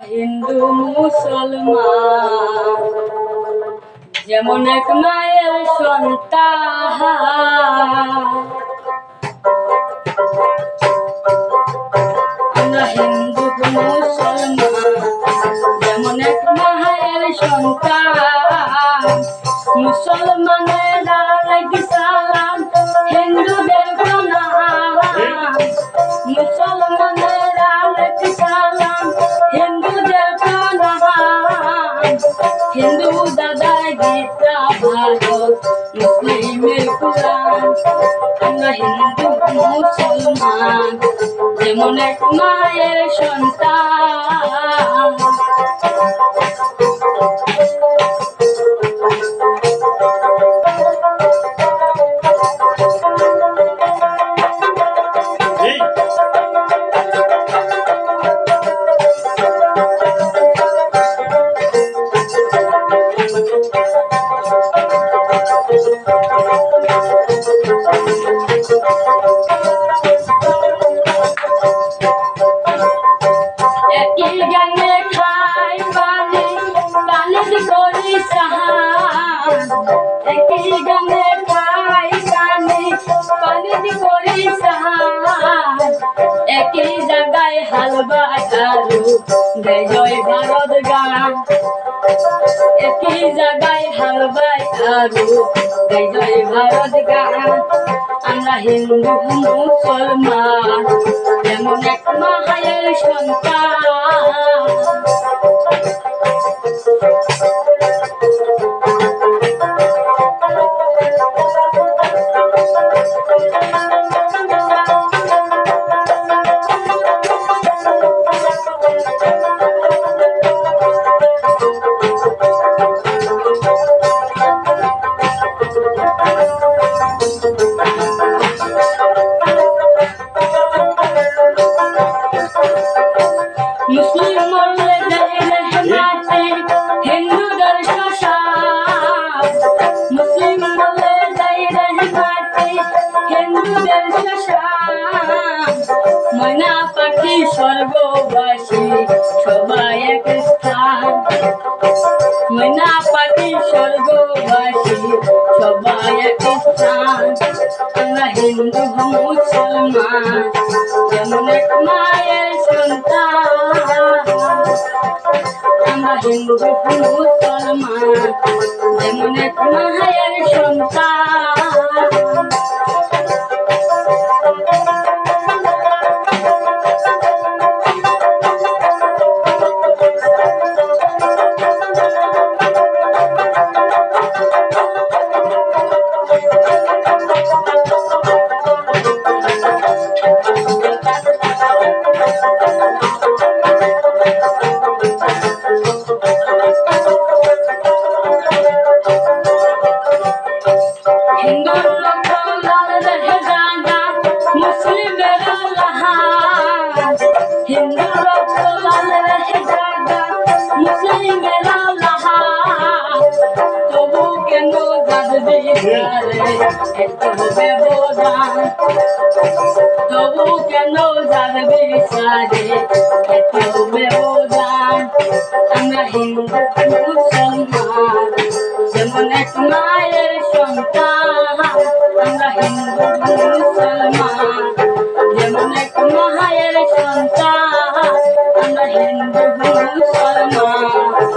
হিন্দু মুসলমান যেমন এক মায়ের সন্তান, আমরা হিন্দু মুসলমান যেমন এক মায়ের সন্তান। মুসলমানেরা আলাইহি সালাম, হিন্দুদের প্রণাম। মুসলমানেরা আলাইহি সালাম, হিন্দুদের প্রণাম। হিন্দু দাদার গীতা ভারত, মুসলিমের কুরআন। আমরা হিন্দু মুসলমান যেমন এক মায়ের সন্তান। একই গানে খাই পানি, পানি করি সাহান। একই গানে খাই পানি, পানি করি সাহান। একই জায়গায় হালবা আলু গাই জয় ভারত গান। একই জায়গায় হালবাই আলু গাই জয় ভারত গান। আমরা হিন্দু মুসলমান যেমন এক মায়ের সন্তান। মুসলিম মরলে দেয় রহমাতে, হিন্দুদের শ্মশান। মুসলিম মরলে দেয় রহমাতে, হিন্দুদের শ্মশান। ময়না পাখি স্বর্গবাসী সবাই এক স্থান। ময়না পাখি স্বর্গবাসী সবাই এক স্থান। আমরা হিন্দু মুসলমান যেমন এক মায়ের সন্তান। আমরা হিন্দু মুসলমান যেমন এক মায়ের সন্তান। হিন্দুর লক্ষ লাল রহে জাগা, মুসলিমের লাহান। হিন্দুর লক্ষ লাল রহে জাগা, মুসলিমের লাহান। তবু কেন জাত বিচারে এত ব্যবধান? তবু কেন জাত বিচারে এত ব্যবধান? আমরা হিন্দু মুসলমান যেমন এক মায়ের সন্তান। আমরা হিন্দু মুসলমান যেমন এক মায়ের সন্তান। আমরা হিন্দু মুসলমান।